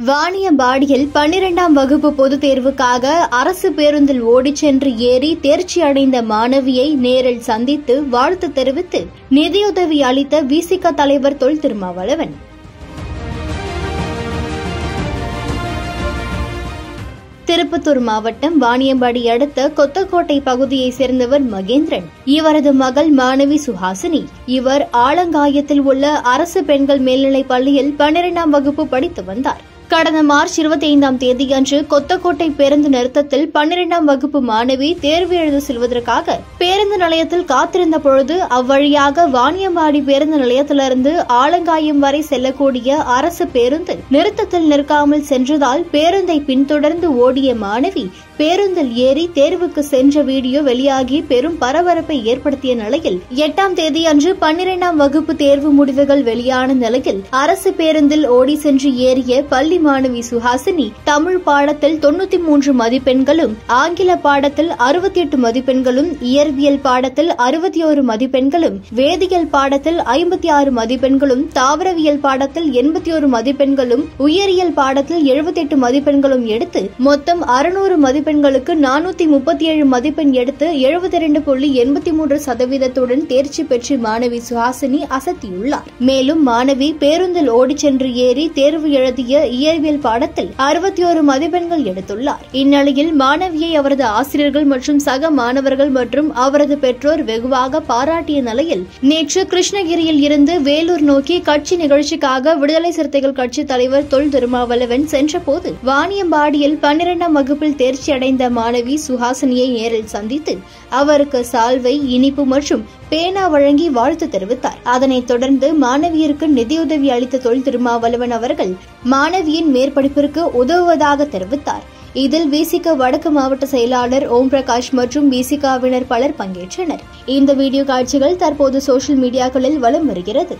வாணியம்பாடியில் 12ஆம் வகுப்பு பொதுத் தேர்வுக்காக அரசு பேருந்தில் ஓடிச் சென்று ஏறி தேர்ச்சி அடைந்த மாணவியை நேரில் சந்தித்து வாழ்த்து தெரிவித்து நிதியுதவி அளித்த விசிக தலைவர் தொல் திருமாவளவன். திருப்பத்தூர் மாவட்டம் வாணியம்பாடி அடுத்த கொத்தக்கோட்டை பகுதியைச் சேர்ந்தவர் மகேந்திரன். இவரது மகள் மாணவி சுஹாசினி. இவர் ஆலங்காயத்தில் உள்ள அரசு பெண்கள் மேல்நிலைப் பள்ளியில் 12ஆம் வகுப்பு படித்து வந்தார். கடந்த மார்ச் 25ஆம் தேதியன்று கொத்தக்கோட்டை பேருந்து நிறுத்தத்தில் 12ஆம் வகுப்பு மாணவி தேர்வு எழுத செல்வதற்காக பேருந்து நிலையத்தில் காத்திருந்த பொழுது அவ்வழியாக வாணியம்பாடி பேருந்து நிலையத்திலிருந்து ஆலங்காயம் வரை செல்லக்கூடிய அரசு பேருந்து நிறுத்தத்தில் நிற்காமல் சென்றதால் பேருந்தை பின்தொடர்ந்து ஓடிய மாணவி பேருந்தில் ஏறி தேர்வுக்கு சென்ற வீடியோ வெளியாகி பெரும் பரபரப்பை ஏற்படுத்திய நிலையில் 8ஆம் தேதியன்று 12ஆம் வகுப்பு தேர்வு முடிவுகள் வெளியான நிலையில் அரசு பேருந்தில் ஓடி சென்று ஏறிய பள்ளி மாணவி சுஹாசினி தமிழ் பாடத்தில் 93 மதிப்பெண்களும், ஆங்கில பாடத்தில் 68 மதிப்பெண்களும், இயற்பியல் பாடத்தில் 61 மதிப்பெண்களும், வேதியியல் பாடத்தில் 56 மதிப்பெண்களும், தாவரவியல் பாடத்தில் 81 மதிப்பெண்களும், உயிரியல் பாடத்தில் 78 மதிப்பெண்களும் எடுத்து மொத்தம் 600 மதிப்பெண்களுக்கு 437 மதிப்பெண் எடுத்து 72.83% தேர்ச்சி பெற்று மாணவி சுஹாசினி அசத்தியுள்ளார். மேலும் மாணவி பேருந்தில் ஓடிச் சென்று ஏறி தேர்வு எழுதிய இயற்பியல் பாடத்தில் 61 மதிப்பெண்கள் எடுத்துள்ளார். இந்நிலையில் மாணவியை அவரது ஆசிரியர்கள் மற்றும் சக மாணவர்கள் மற்றும் அவரது பெற்றோர் வெகுவாக பாராட்டிய நிலையில் நேற்று கிருஷ்ணகிரியில் இருந்து வேலூர் நோக்கி கட்சி நிகழ்ச்சிக்காக விடுதலை சிறுத்தைகள் கட்சி தலைவர் தொல் திருமாவளவன் சென்றபோது வாணியம்பாடியில் 12ஆம் வகுப்பில் தேர்ச்சி அடைந்த மாணவி சுஹாசினியை நேரில் சந்தித்து அவருக்கு சால்வை, இனிப்பு மற்றும் பேனா வழங்கி வாழ்த்து தெரிவித்தார். அதனைத் தொடர்ந்து மாணவியருக்கு நிதியுதவி அளித்த தொல் திருமாவளவன் அவர்கள் மாணவியின் மேற்படிப்பிற்கு உதவுவதாக தெரிவித்தார். இதில் விசிக வடக்கு மாவட்ட செயலாளர் ஓம் பிரகாஷ் மற்றும் விசிகாவினர் பலர் பங்கேற்றனர். இந்த வீடியோ காட்சிகள் தற்போது சோசியல் மீடியாக்களில் வலம் வருகிறது.